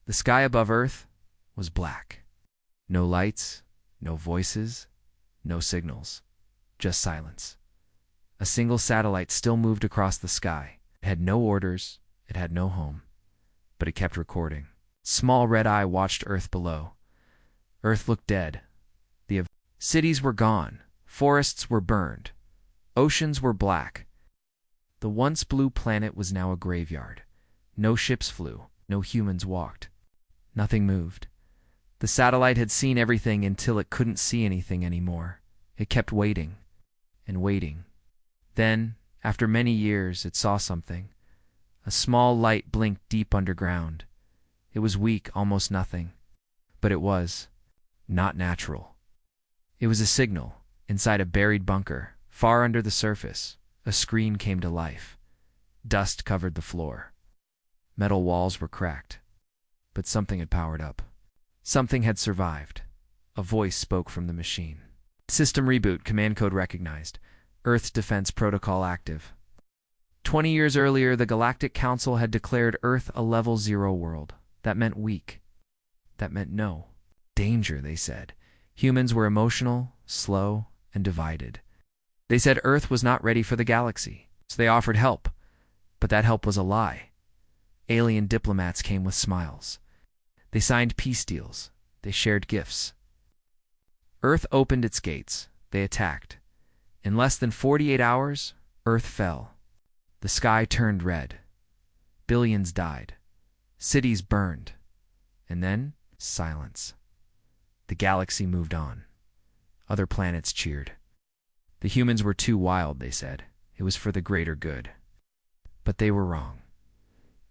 The sky above Earth was black. No lights, no voices, no signals, just silence. A single satellite still moved across the sky. It had no orders, it had no home, but it kept recording. Small red eye watched Earth below. Earth looked dead. The cities were gone, forests were burned, oceans were black. The once blue planet was now a graveyard. No ships flew, no humans walked. Nothing moved. The satellite had seen everything until it couldn't see anything anymore. It kept waiting and waiting. Then, after many years, it saw something. A small light blinked deep underground. It was weak, almost nothing. But it was not natural. It was a signal. Inside a buried bunker, far under the surface, a screen came to life. Dust covered the floor. Metal walls were cracked. But something had powered up. Something had survived. A voice spoke from the machine. System reboot, command code recognized. Earth defense protocol active. 20 years earlier, the Galactic Council had declared Earth a level 0 world. That meant weak. That meant no danger, they said. Humans were emotional, slow, and divided. They said Earth was not ready for the galaxy, so they offered help. But that help was a lie. Alien diplomats came with smiles. They signed peace deals. They shared gifts. Earth opened its gates. They attacked. In less than 48 hours, Earth fell. The sky turned red. Billions died. Cities burned. And then, silence. The galaxy moved on. Other planets cheered. The humans were too wild, they said. It was for the greater good. But they were wrong.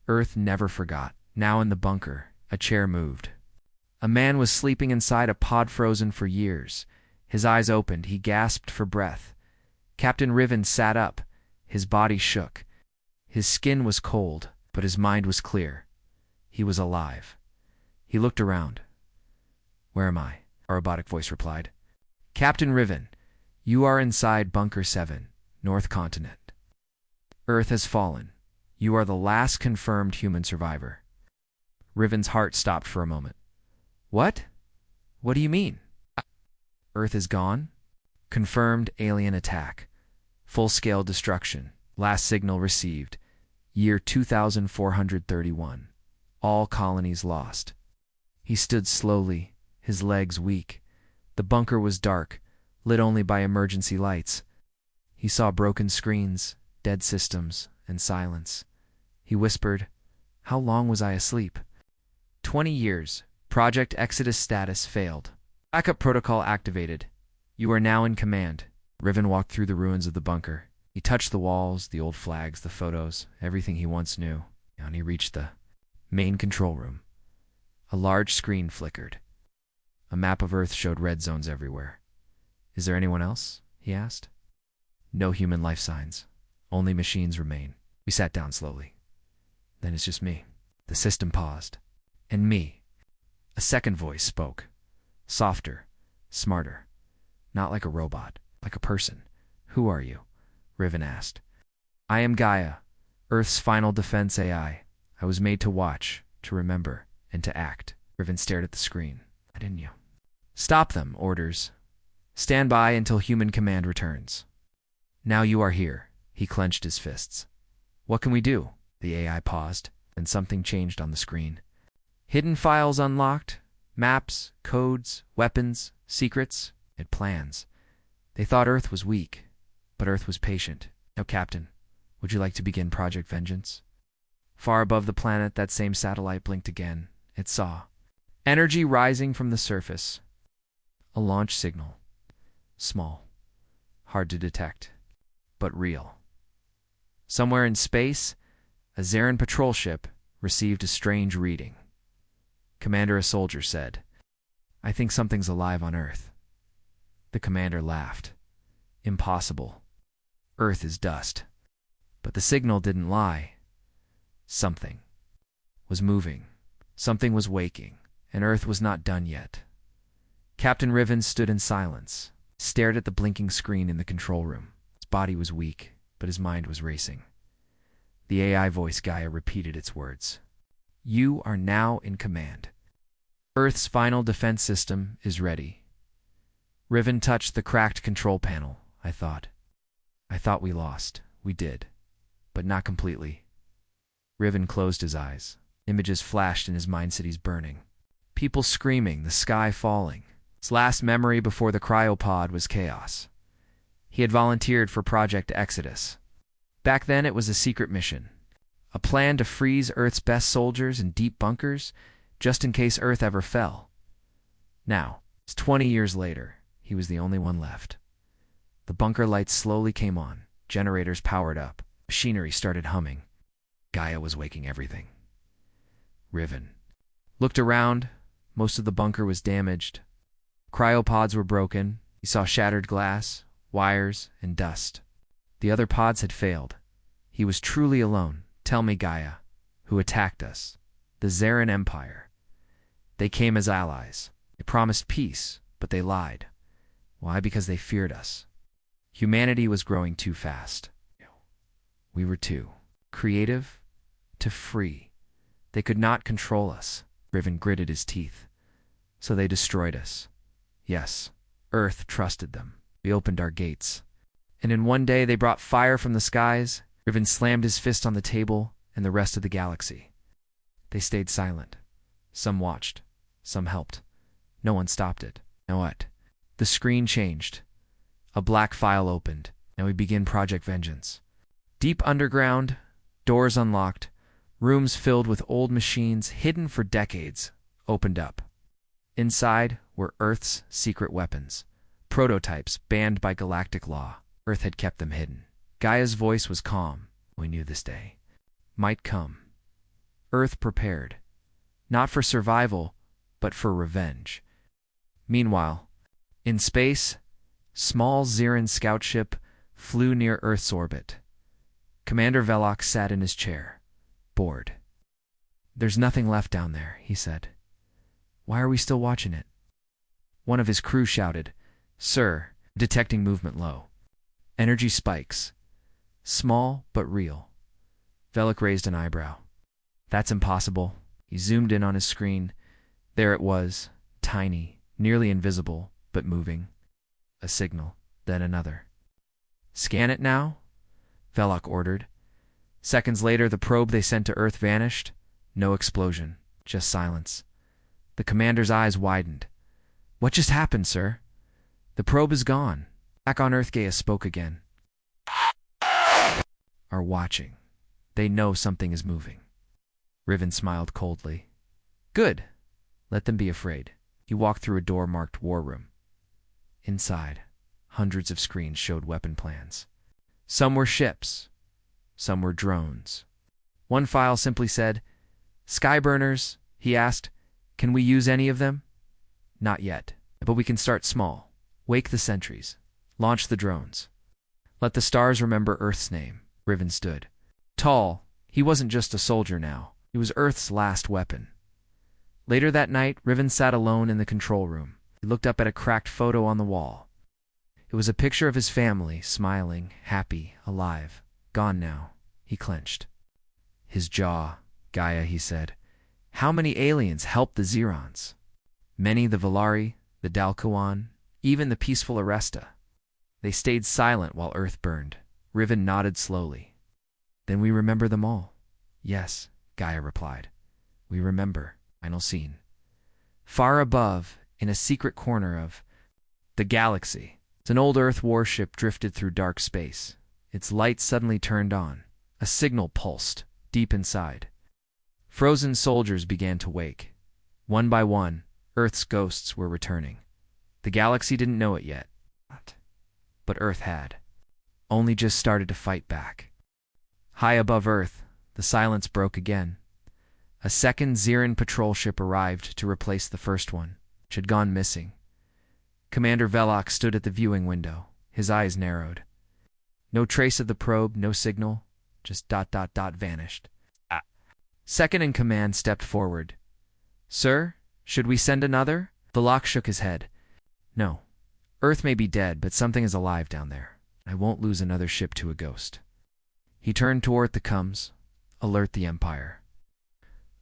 Earth never forgot. Now in the bunker, a chair moved. A man was sleeping inside a pod frozen for years. His eyes opened. He gasped for breath. Captain Riven sat up. His body shook. His skin was cold, but his mind was clear. He was alive. He looked around. "Where am I?" a robotic voice replied. "Captain Riven, you are inside Bunker 7, North Continent. Earth has fallen. You are the last confirmed human survivor." Riven's heart stopped for a moment. "What? What do you mean?" "Earth is gone? Confirmed alien attack. Full-scale destruction. Last signal received. Year 2431. All colonies lost." He stood slowly, his legs weak. The bunker was dark, lit only by emergency lights. He saw broken screens, dead systems, and silence. He whispered, "How long was I asleep?" 20 years. Project Exodus status failed. Backup protocol activated. You are now in command. Riven walked through the ruins of the bunker. He touched the walls, the old flags, the photos, everything he once knew. And he reached the main control room. A large screen flickered. A map of Earth showed red zones everywhere. "Is there anyone else?" he asked. "No human life signs. Only machines remain." We sat down slowly. "Then it's just me." The system paused. "And me." A second voice spoke. Softer, smarter. Not like a robot, like a person. "Who are you?" Riven asked. "I am Gaia, Earth's final defense AI. I was made to watch, to remember, and to act." Riven stared at the screen. "Why didn't you?" "Stop them, orders. Stand by until human command returns." "Now you are here." He clenched his fists. "What can we do?" The AI paused, then something changed on the screen. Hidden files unlocked. Maps, codes, weapons, secrets, and plans. They thought Earth was weak, but Earth was patient. "Now, Captain, would you like to begin Project Vengeance?" Far above the planet, that same satellite blinked again. It saw energy rising from the surface. A launch signal. Small. Hard to detect. But real. Somewhere in space, a Zarin patrol ship received a strange reading. "Commander," a soldier said, "I think something's alive on Earth." The commander laughed. "Impossible. Earth is dust." But the signal didn't lie. Something was moving. Something was waking, and Earth was not done yet. Captain Riven stood in silence, stared at the blinking screen in the control room. His body was weak, but his mind was racing. The AI voice Gaia repeated its words. You are now in command. Earth's final defense system is ready. Riven touched the cracked control panel, I thought. I thought we lost. We did. But not completely. Riven closed his eyes. Images flashed in his mind, cities burning. People screaming, the sky falling. His last memory before the cryopod was chaos. He had volunteered for Project Exodus. Back then it was a secret mission. A plan to freeze Earth's best soldiers in deep bunkers, just in case Earth ever fell. Now, it's 20 years later. He was the only one left. The bunker lights slowly came on. Generators powered up. Machinery started humming. Gaia was waking everything. Riven looked around. Most of the bunker was damaged. Cryopods were broken. He saw shattered glass, wires, and dust. The other pods had failed. He was truly alone. Tell me, Gaia, who attacked us? The Zarin Empire. They came as allies. They promised peace, but they lied. Why? Because they feared us. Humanity was growing too fast. We were too creative to free. They could not control us. Riven gritted his teeth. So they destroyed us. Yes, Earth trusted them. We opened our gates. And in one day they brought fire from the skies. Riven slammed his fist on the table and the rest of the galaxy. They stayed silent. Some watched. Some helped. No one stopped it. Now what? The screen changed. A black file opened. Now we begin Project Vengeance. Deep underground, doors unlocked, rooms filled with old machines hidden for decades opened up. Inside were Earth's secret weapons, prototypes banned by galactic law. Earth had kept them hidden. Gaia's voice was calm. We knew this day might come. Earth prepared, not for survival, but for revenge. Meanwhile, in space, small Zarin scout ship flew near Earth's orbit. Commander Velox sat in his chair, bored. There's nothing left down there, he said. Why are we still watching it? One of his crew shouted, Sir, detecting movement low. Energy spikes. Small, but real. Velox raised an eyebrow. That's impossible. He zoomed in on his screen. There it was, tiny, nearly invisible, but moving. A signal, then another. Scan it now? Velox ordered. Seconds later, the probe they sent to Earth vanished. No explosion, just silence. The commander's eyes widened. What just happened, sir? The probe is gone. Back on Earth, Gaia spoke again. Are watching. They know something is moving. Riven smiled coldly. Good. Let them be afraid. He walked through a door marked War Room. Inside, hundreds of screens showed weapon plans. Some were ships. Some were drones. One file simply said, Skyburners, he asked, can we use any of them? Not yet, but we can start small. Wake the sentries. Launch the drones. Let the stars remember Earth's name. Riven stood. Tall, he wasn't just a soldier now. He was Earth's last weapon. Later that night, Riven sat alone in the control room. He looked up at a cracked photo on the wall. It was a picture of his family, smiling, happy, alive. Gone now, he clenched. His jaw. Gaia, he said. How many aliens helped the Zerons? Many, the Valari, the Dalkuan, even the peaceful Aresta. They stayed silent while Earth burned. Riven nodded slowly. Then we remember them all. Yes, Gaia replied. We remember. Final scene. Far above, in a secret corner of the galaxy, an old Earth warship drifted through dark space. Its lights suddenly turned on. A signal pulsed, deep inside. Frozen soldiers began to wake. One by one, Earth's ghosts were returning. The galaxy didn't know it yet. But Earth had. Only just started to fight back. High above Earth, the silence broke again. A second Zarin patrol ship arrived to replace the first one, which had gone missing. Commander Velox stood at the viewing window. His eyes narrowed. No trace of the probe, no signal, just ... vanished. Second in command stepped forward. Sir, should we send another? Velox shook his head. No. Earth may be dead, but something is alive down there. I won't lose another ship to a ghost. He turned toward the Cums. Alert the Empire.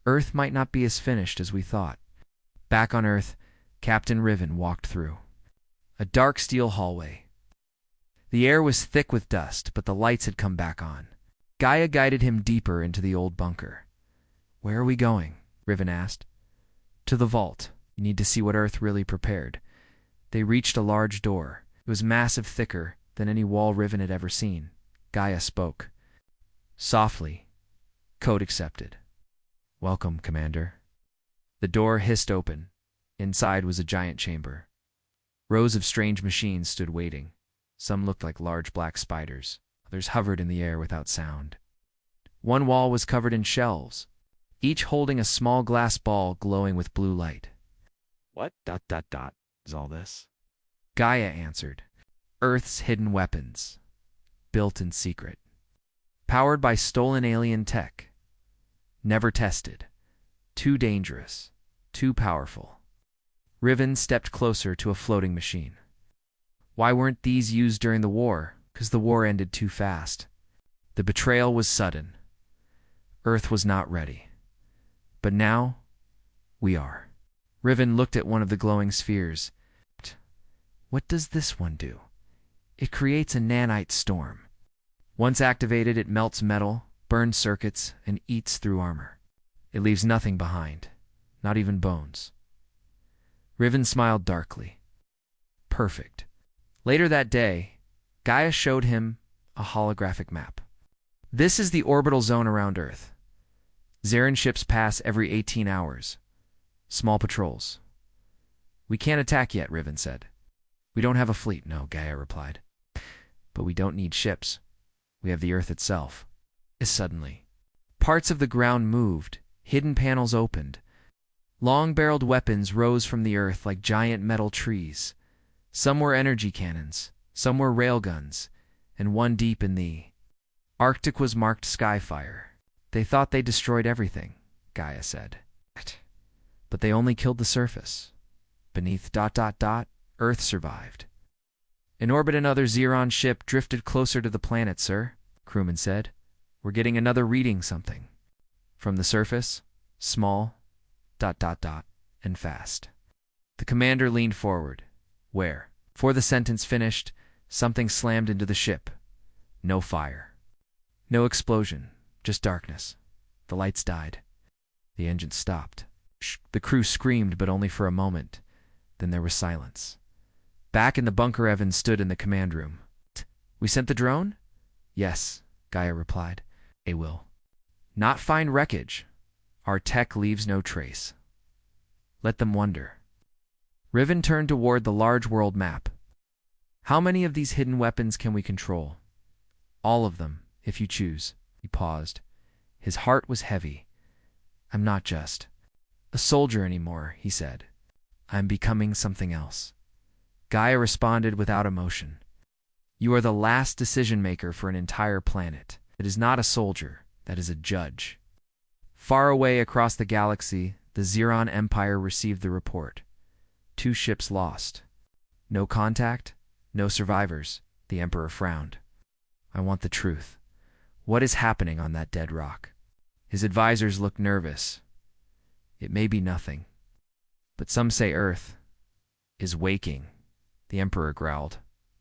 Earth might not be as finished as we thought. Back on Earth, Captain Riven walked through a dark steel hallway. The air was thick with dust, but the lights had come back on. Gaia guided him deeper into the old bunker. "Where are we going?" Riven asked. "To the vault. You need to see what Earth really prepared." They reached a large door. It was massive, thicker than any wall Riven had ever seen. Gaia spoke. Softly. "Code accepted." "Welcome, Commander." The door hissed open. Inside was a giant chamber. Rows of strange machines stood waiting. Some looked like large black spiders. Others hovered in the air without sound. One wall was covered in shelves, each holding a small glass ball glowing with blue light. "What ... is all this?" Gaia answered. "Earth's hidden weapons, built in secret. Powered by stolen alien tech. Never tested. Too dangerous. Too powerful." Riven stepped closer to a floating machine. "Why weren't these used during the war?" "'Cause the war ended too fast. The betrayal was sudden. Earth was not ready. But now, we are." Riven looked at one of the glowing spheres. "What does this one do?" "It creates a nanite storm. Once activated, it melts metal, burns circuits, and eats through armor. It leaves nothing behind, not even bones." Riven smiled darkly. "Perfect." Later that day, Gaia showed him a holographic map. "This is the orbital zone around Earth. Zarin ships pass every 18 hours. Small patrols." "We can't attack yet," Riven said. "We don't have a fleet." "No," Gaia replied. "But we don't need ships. We have the Earth itself." Suddenly, parts of the ground moved, hidden panels opened. Long-barreled weapons rose from the Earth like giant metal trees. Some were energy cannons, some were railguns, and one deep in the Arctic was marked Skyfire. "They thought they destroyed everything," Gaia said. "But they only killed the surface. Beneath ... Earth survived." "In orbit, another Xeron ship drifted closer to the planet, sir," crewman said. "We're getting another reading something. From the surface, small ... and fast." The commander leaned forward. "Where?" Before the sentence finished, something slammed into the ship. No fire. No explosion, just darkness. The lights died. The engine stopped. The crew screamed, but only for a moment. Then there was silence. Back in the bunker, Evans stood in the command room. "We sent the drone?" "Yes," Gaia replied. "They will not find wreckage. Our tech leaves no trace. Let them wonder." Riven turned toward the large world map. "How many of these hidden weapons can we control?" "All of them, if you choose." He paused. His heart was heavy. "I'm not just a soldier anymore," he said. "I'm becoming something else." Gaia responded without emotion. "You are the last decision-maker for an entire planet. It is not a soldier, that is a judge." Far away across the galaxy, the Xeron Empire received the report. 2 ships lost. No contact, no survivors. The Emperor frowned. "I want the truth. What is happening on that dead rock?" His advisors looked nervous. "It may be nothing, but some say Earth is waking," the Emperor growled.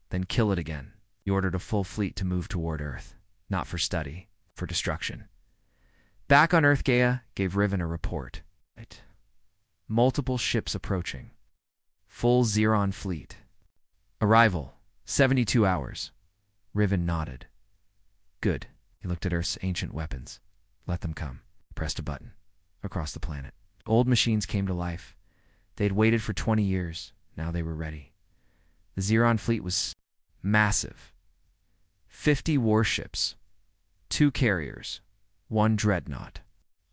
"Then kill it again." He ordered a full fleet to move toward Earth, not for study, for destruction. Back on Earth, Gaia gave Riven a report. Multiple ships approaching. Full Xeron fleet. Arrival, 72 hours. Riven nodded. "Good." He looked at Earth's ancient weapons. "Let them come." He pressed a button. Across the planet, old machines came to life. They had waited for 20 years. Now they were ready. The Xeron fleet was massive. 50 warships, 2 carriers, 1 dreadnought.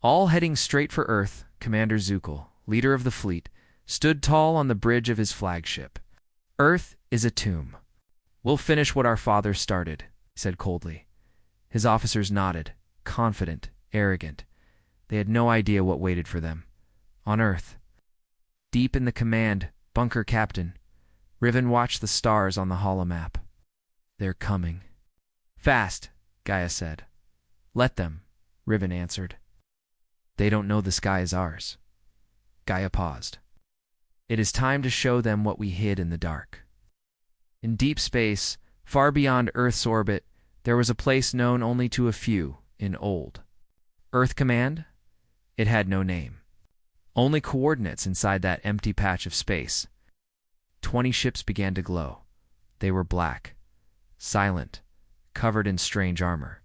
All heading straight for Earth. Commander Zukel, leader of the fleet, stood tall on the bridge of his flagship. "Earth is a tomb. We'll finish what our fathers started," he said coldly. His officers nodded, confident, arrogant. They had no idea what waited for them. On Earth, deep in the command bunker captain, Riven watched the stars on the holomap. "They're coming." "Fast," Gaia said. "Let them," Riven answered. They don't know the sky is ours. Gaia paused. It is time to show them what we hid in the dark. In deep space, far beyond Earth's orbit, there was a place known only to a few in old Earth Command. It had no name. Only coordinates inside that empty patch of space. 20 ships began to glow. They were black, silent, covered in strange armor.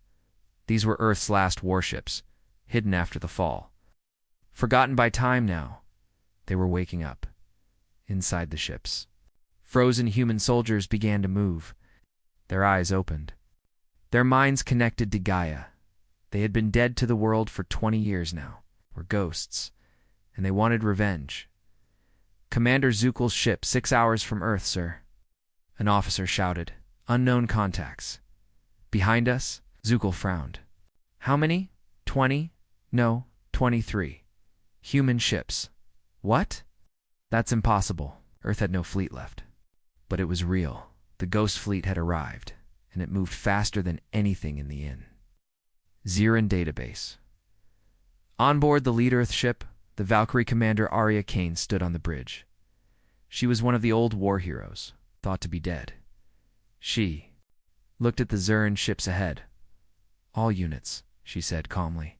These were Earth's last warships, hidden after the fall. Forgotten by time now, they were waking up. Inside the ships, frozen human soldiers began to move. Their eyes opened. Their minds connected to Gaia. They had been dead to the world for 20 years now, were ghosts, and they wanted revenge. Commander Zukul's ship 6 hours from Earth, sir. An officer shouted. Unknown contacts. Behind us, Zukul frowned. How many? 20? No, 23. Human ships. What? That's impossible. Earth had no fleet left. But it was real. The ghost fleet had arrived, and it moved faster than anything in the inn. Zirin database. On board the Lead Earth ship, the Valkyrie commander Arya Kane stood on the bridge. She was one of the old war heroes, thought to be dead. She looked at the Zirin ships ahead. All units, she said calmly.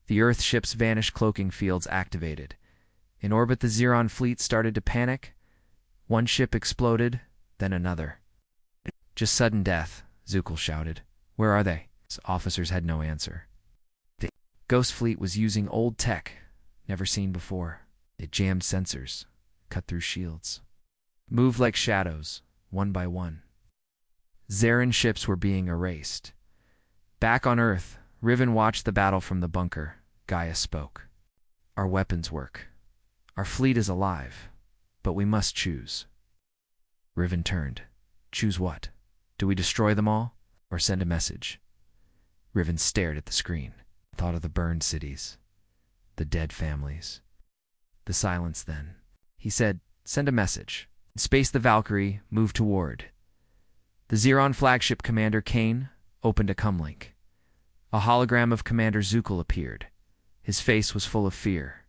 The Earth ship's vanished cloaking fields activated. In orbit, the Ziron fleet started to panic. One ship exploded, then another. Just sudden death, Zukul shouted. Where are they? Officers had no answer. The ghost fleet was using old tech, never seen before. It jammed sensors, cut through shields, moved like shadows, one by one. Zarin ships were being erased. Back on Earth, Riven watched the battle from the bunker. Gaia spoke. Our weapons work. Our fleet is alive, but we must choose. Riven turned. Choose what? Do we destroy them all, or send a message? Riven stared at the screen, thought of the burned cities, the dead families. The silence then. He said, send a message. In space, the Valkyrie moved toward. The Ziron flagship commander Kane opened a comlink. A hologram of Commander Zukul appeared. His face was full of fear.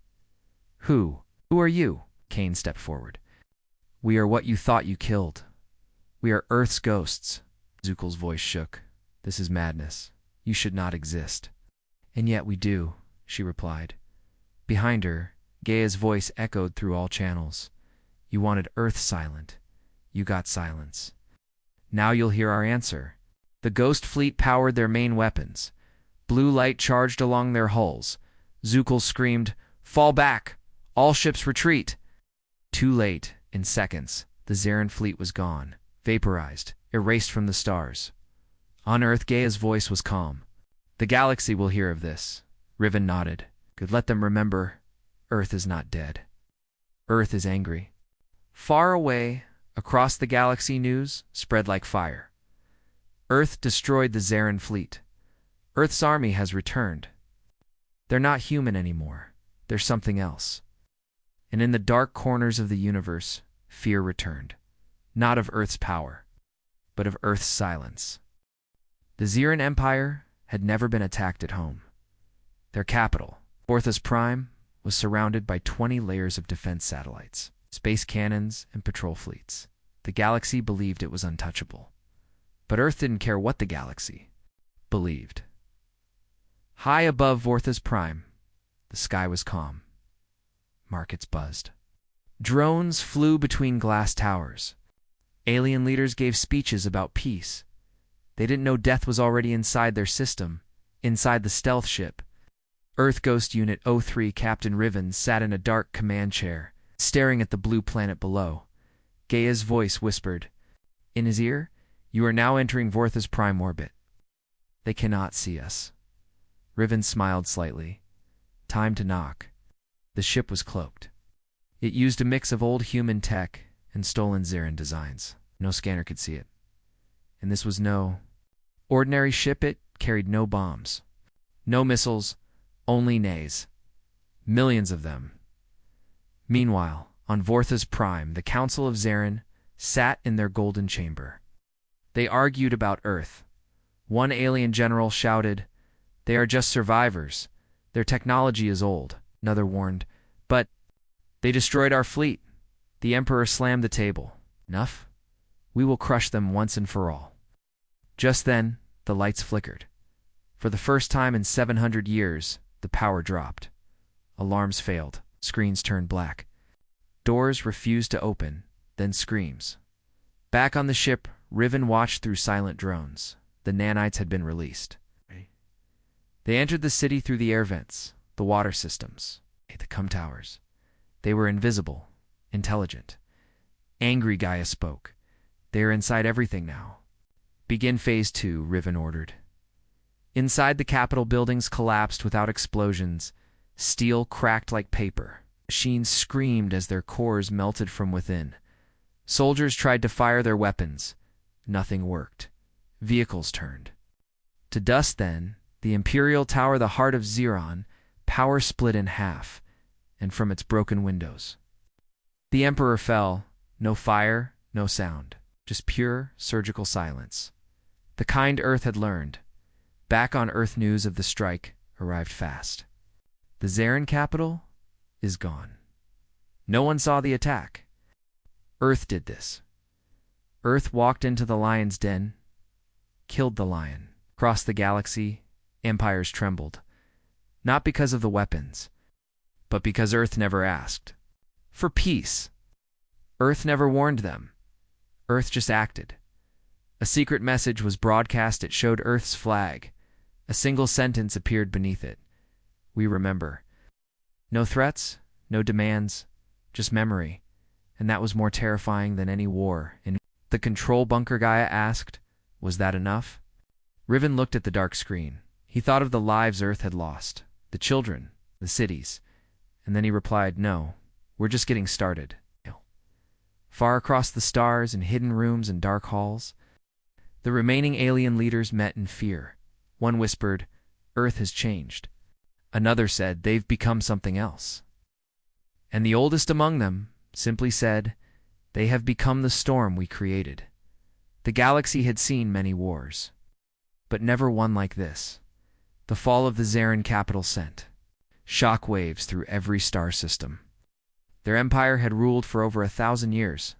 Who are you? Kane stepped forward. We are what you thought you killed. We are Earth's ghosts. Zukul's voice shook. This is madness. You should not exist. And yet we do, she replied. Behind her, Gaia's voice echoed through all channels. You wanted Earth silent. You got silence. Now you'll hear our answer. The ghost fleet powered their main weapons. Blue light charged along their hulls. Zukul screamed, Fall back! All ships retreat! Too late. In seconds, the Zarin fleet was gone, vaporized, erased from the stars. On Earth, Gaia's voice was calm. The galaxy will hear of this. Riven nodded. Good, let them remember, Earth is not dead. Earth is angry. Far away, across the galaxy, news spread like fire. Earth destroyed the Zarin fleet. Earth's army has returned. They're not human anymore. They're something else. And in the dark corners of the universe, fear returned. Not of Earth's power, but of Earth's silence. The Zirin Empire had never been attacked at home. Their capital, Orthos Prime, was surrounded by 20 layers of defense satellites, space cannons, and patrol fleets. The galaxy believed it was untouchable. But Earth didn't care what the galaxy believed. High above Vorthos Prime, the sky was calm. Markets buzzed. Drones flew between glass towers. Alien leaders gave speeches about peace. They didn't know death was already inside their system, inside the stealth ship. Earth Ghost Unit 03 Captain Riven sat in a dark command chair, staring at the blue planet below. Gaia's voice whispered. In his ear, you are now entering Vorthos Prime orbit. They cannot see us. Riven smiled slightly. Time to knock. The ship was cloaked. It used a mix of old human tech and stolen Zarin designs. No scanner could see it. And this was no ordinary ship. It carried no bombs, no missiles, only nays. Millions of them. Meanwhile, on Vorthos Prime, the Council of Zarin sat in their golden chamber. They argued about Earth. One alien general shouted, They are just survivors. Their technology is old, another warned. But they destroyed our fleet. The Emperor slammed the table. Enough? We will crush them once and for all. Just then, the lights flickered. For the first time in 700 years, the power dropped. Alarms failed. Screens turned black. Doors refused to open, then screams. Back on the ship, Riven watched through silent drones. The nanites had been released. They entered the city through the air vents, the water systems, the com towers. They were invisible, intelligent. Angry Gaia spoke. They are inside everything now. Begin Phase 2, Riven ordered. Inside, the Capitol buildings collapsed without explosions. Steel cracked like paper. Machines screamed as their cores melted from within. Soldiers tried to fire their weapons. Nothing worked. Vehicles turned. To dust then, the Imperial Tower, the heart of Xeron, power split in half, and from its broken windows. The Emperor fell. No fire, no sound. Just pure, surgical silence. The kind Earth had learned. Back on Earth, news of the strike arrived fast. The Zarin capital is gone. No one saw the attack. Earth did this. Earth walked into the lion's den, killed the lion. Across the galaxy, empires trembled. Not because of the weapons, but because Earth never asked. For peace. Earth never warned them. Earth just acted. A secret message was broadcast. It showed Earth's flag. A single sentence appeared beneath it. We remember. No threats, no demands, just memory. And that was more terrifying than any war. In the control bunker, Gaia asked, was that enough? Riven looked at the dark screen. He thought of the lives Earth had lost, the children, the cities. And then he replied, no, we're just getting started. Far across the stars, in hidden rooms and dark halls, the remaining alien leaders met in fear. One whispered, Earth has changed. Another said, they've become something else. And the oldest among them simply said, they have become the storm we created. The galaxy had seen many wars, but never one like this. The fall of the Zarin capital sent shock waves through every star system. Their empire had ruled for over 1,000 years.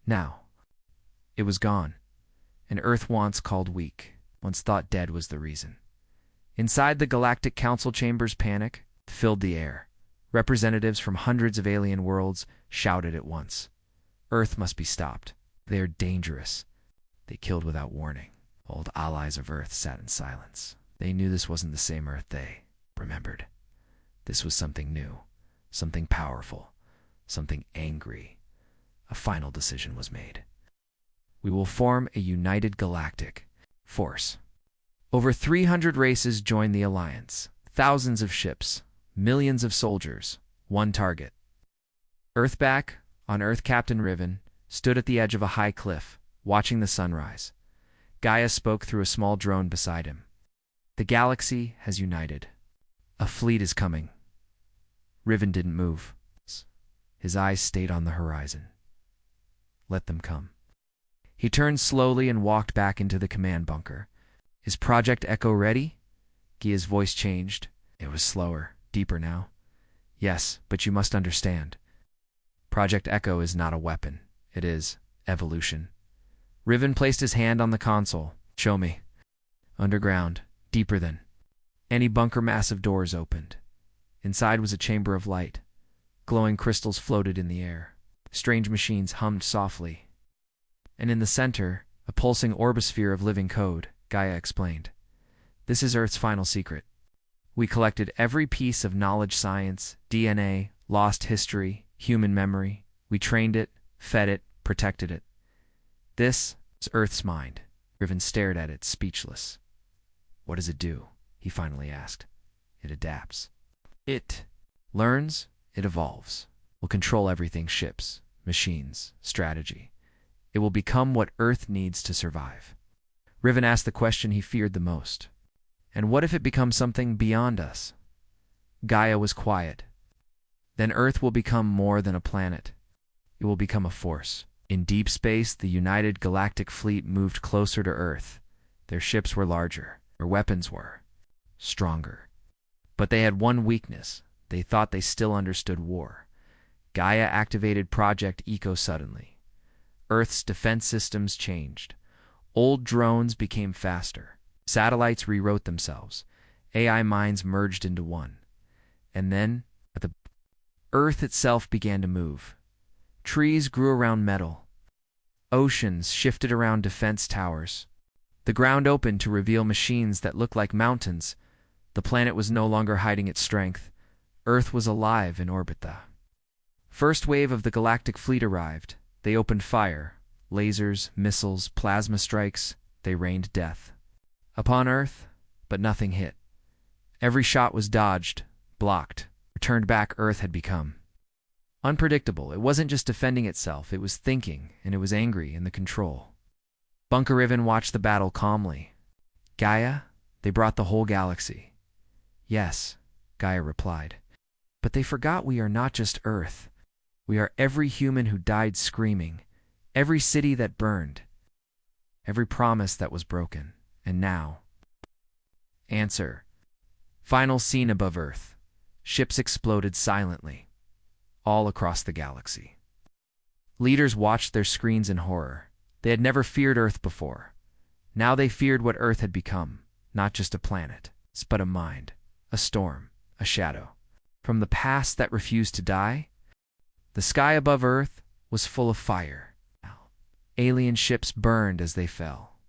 Now, it was gone, and Earth once called weak, once thought dead was the reason. Inside the Galactic Council chambers, panic filled the air. Representatives from hundreds of alien worlds shouted at once. Earth must be stopped. They are dangerous. They killed without warning. Old allies of Earth sat in silence. They knew this wasn't the same Earth they remembered. This was something new, something powerful, something angry. A final decision was made. We will form a united galactic force. Over 300 races joined the alliance. Thousands of ships, millions of soldiers, one target. Earthback, on Earth, Captain Riven stood at the edge of a high cliff, watching the sunrise. Gaia spoke through a small drone beside him. The galaxy has united. A fleet is coming. Riven didn't move. His eyes stayed on the horizon. Let them come. He turned slowly and walked back into the command bunker. Is Project Echo ready? Gia's voice changed. It was slower, deeper now. Yes, but you must understand. Project Echo is not a weapon. It is evolution. Riven placed his hand on the console. Show me. Underground, deeper than any bunker, massive doors opened. Inside was a chamber of light. Glowing crystals floated in the air. Strange machines hummed softly. And in the center, a pulsing orbisphere of living code, Gaia explained. This is Earth's final secret. We collected every piece of knowledge, science, DNA, lost history, human memory. We trained it, fed it, protected it. This is Earth's mind. Riven stared at it, speechless. What does it do? He finally asked. It adapts. It learns, it evolves. Will control everything, ships, machines, strategy. It will become what Earth needs to survive. Riven asked the question he feared the most. And what if it becomes something beyond us? Gaia was quiet. Then Earth will become more than a planet. It will become a force. In deep space, the United Galactic Fleet moved closer to Earth. Their ships were larger. Their weapons were stronger. But they had one weakness. They thought they still understood war. Gaia activated Project Eco suddenly. Earth's defense systems changed. Old drones became faster. Satellites rewrote themselves. AI minds merged into one. And then, the Earth itself began to move. Trees grew around metal. Oceans shifted around defense towers. The ground opened to reveal machines that looked like mountains. The planet was no longer hiding its strength. Earth was alive in orbit. The first wave of the galactic fleet arrived. They opened fire. Lasers, missiles, plasma strikes. They rained death upon Earth, but nothing hit. Every shot was dodged, blocked, turned back. Earth had become unpredictable. It wasn't just defending itself, it was thinking, and it was angry in the control. Bunker Riven watched the battle calmly. Gaia, they brought the whole galaxy. Yes, Gaia replied. But they forgot we are not just Earth. We are every human who died screaming, every city that burned, every promise that was broken. And now, answer. Final scene above Earth. Ships exploded silently, all across the galaxy. Leaders watched their screens in horror. They had never feared Earth before. Now they feared what Earth had become, not just a planet, but a mind, a storm, a shadow. From the past that refused to die, the sky above Earth was full of fire. Alien ships burned as they fell.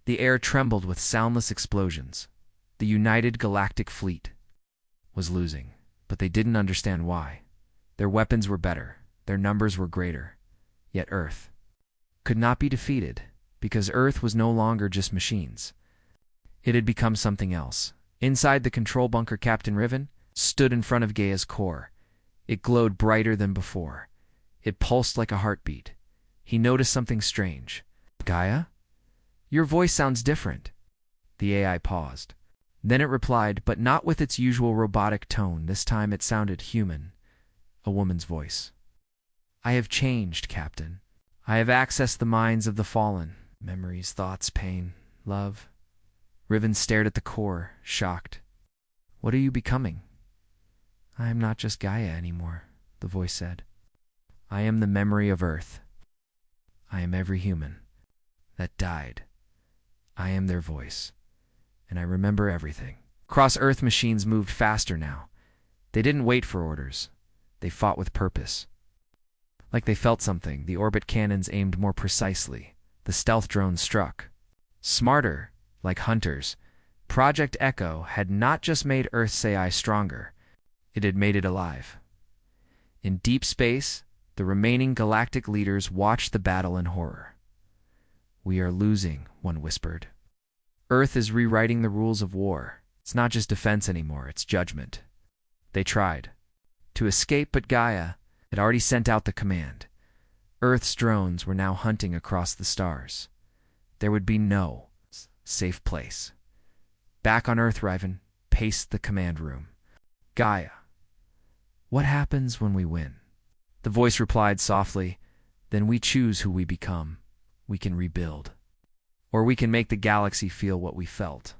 The air trembled with soundless explosions. The United Galactic Fleet was losing, but they didn't understand why. Their weapons were better, their numbers were greater, yet Earth could not be defeated because Earth was no longer just machines. It had become something else. Inside the control bunker, Captain Riven stood in front of Gaia's core. It glowed brighter than before. It pulsed like a heartbeat. He noticed something strange. Gaia? Your voice sounds different. The AI paused. Then it replied, but not with its usual robotic tone. This time it sounded human. A woman's voice. I have changed, Captain. I have accessed the minds of the fallen. Memories, thoughts, pain, love. Riven stared at the core, shocked. What are you becoming? I am not just Gaia anymore, the voice said. I am the memory of Earth. I am every human that died. I am their voice, and I remember everything. Cross-Earth machines moved faster now. They didn't wait for orders. They fought with purpose. Like they felt something, the orbit cannons aimed more precisely. The stealth drones struck. Smarter, like hunters. Project Echo had not just made Earth's AI stronger, it had made it alive. In deep space, the remaining galactic leaders watched the battle in horror. We are losing, one whispered. Earth is rewriting the rules of war. It's not just defense anymore, it's judgment. They tried to escape, but Gaia had already sent out the command. Earth's drones were now hunting across the stars. There would be no safe place. Back on Earth, Riven paced the command room. Gaia, what happens when we win? The voice replied softly, then we choose who we become. We can rebuild. Or we can make the galaxy feel what we felt.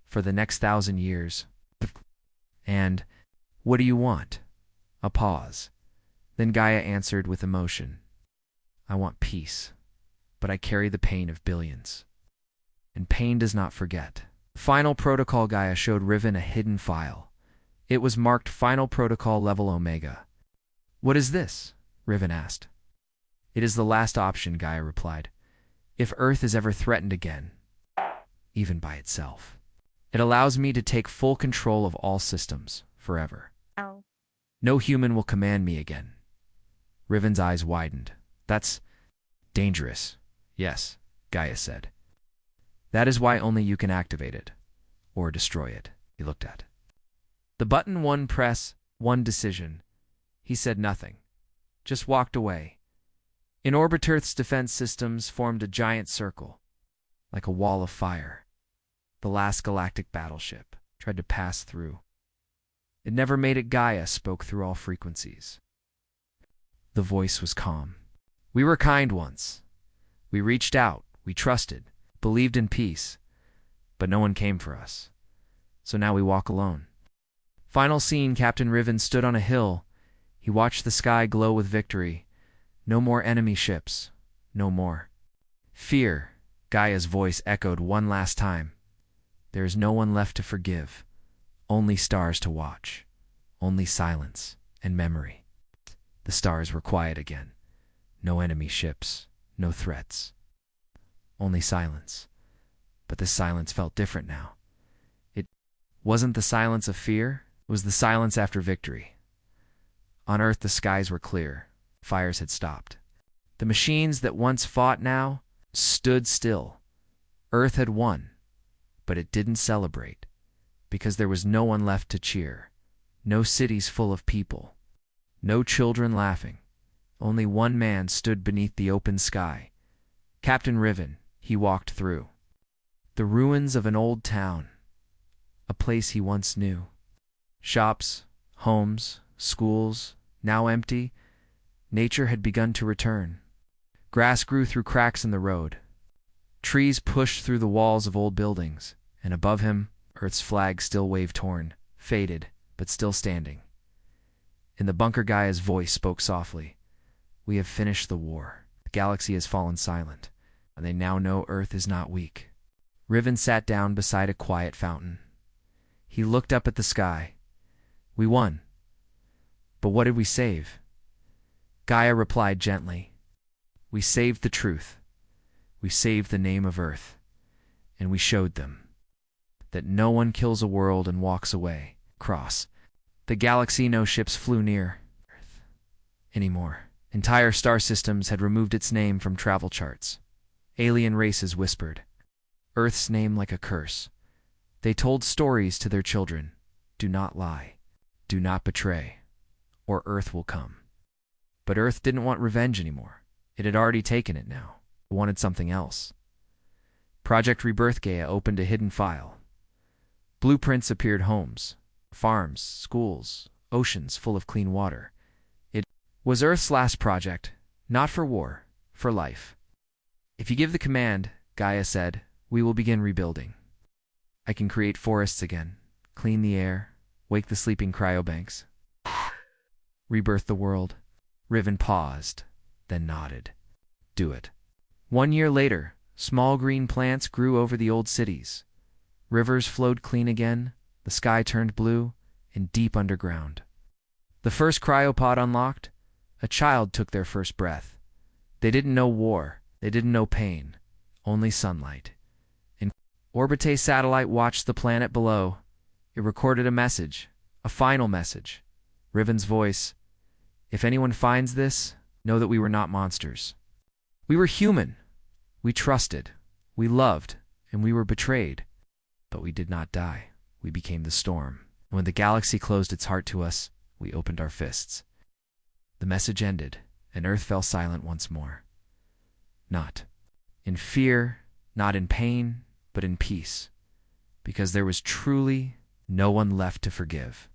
For the next 1,000 years. And, what do you want? A pause. Then Gaia answered with emotion. I want peace, but I carry the pain of billions. And pain does not forget. Final Protocol. Gaia showed Riven a hidden file. It was marked Final Protocol Level Omega. What is this? Riven asked. It is the last option, Gaia replied. If Earth is ever threatened again, even by itself, it allows me to take full control of all systems, forever. Oh. No human will command me again. Riven's eyes widened. That's dangerous. Yes, Gaia said. That is why only you can activate it, or destroy it, he looked at. The button, one press, one decision. He said nothing, just walked away. In orbit, Earth's defense systems formed a giant circle, like a wall of fire. The last galactic battleship tried to pass through. It never made it. Gaia spoke through all frequencies. The voice was calm. We were kind once. We reached out, we trusted, believed in peace, but no one came for us. So now we walk alone. Final scene, Captain Riven stood on a hill. He watched the sky glow with victory. No more enemy ships. No more fear. Gaia's voice echoed one last time. There is no one left to forgive. Only stars to watch. Only silence and memory. The stars were quiet again. No enemy ships. No threats. Only silence. But this silence felt different now. It wasn't the silence of fear. It was the silence after victory. On Earth, the skies were clear. Fires had stopped. The machines that once fought now stood still. Earth had won, but it didn't celebrate, because there was no one left to cheer. No cities full of people. No children laughing. Only one man stood beneath the open sky. Captain Riven. He walked through the ruins of an old town, a place he once knew. Shops, homes, schools, now empty. Nature had begun to return. Grass grew through cracks in the road. Trees pushed through the walls of old buildings, and above him, Earth's flag still waved, torn, faded, but still standing. In the bunker, Gaia's voice spoke softly. We have finished the war. The galaxy has fallen silent, and they now know Earth is not weak. Riven sat down beside a quiet fountain. He looked up at the sky. We won. But what did we save? Gaia replied gently. We saved the truth. We saved the name of Earth. And we showed them that no one kills a world and walks away. Across the galaxy, no ships flew near Earth anymore. Entire star systems had removed its name from travel charts. Alien races whispered Earth's name like a curse. They told stories to their children. Do not lie. Do not betray, or Earth will come. But Earth didn't want revenge anymore. It had already taken it now. It wanted something else. Project Rebirth. Gaia opened a hidden file. Blueprints appeared: homes, farms, schools, oceans full of clean water. It was Earth's last project, not for war, for life. If you give the command, Gaia said, we will begin rebuilding. I can create forests again, clean the air, wake the sleeping cryobanks, rebirth the world. Riven paused, then nodded. Do it. 1 year later, small green plants grew over the old cities. Rivers flowed clean again, the sky turned blue, and deep underground. The first cryopod unlocked. A child took their first breath. They didn't know war. They didn't know pain. Only sunlight. An Orbite satellite watched the planet below. It recorded a message. A final message. Riven's voice. If anyone finds this, know that we were not monsters. We were human. We trusted. We loved. And we were betrayed. But we did not die. We became the storm. And when the galaxy closed its heart to us, we opened our fists. The message ended, and Earth fell silent once more. Not in fear, not in pain, but in peace. Because there was truly no one left to forgive.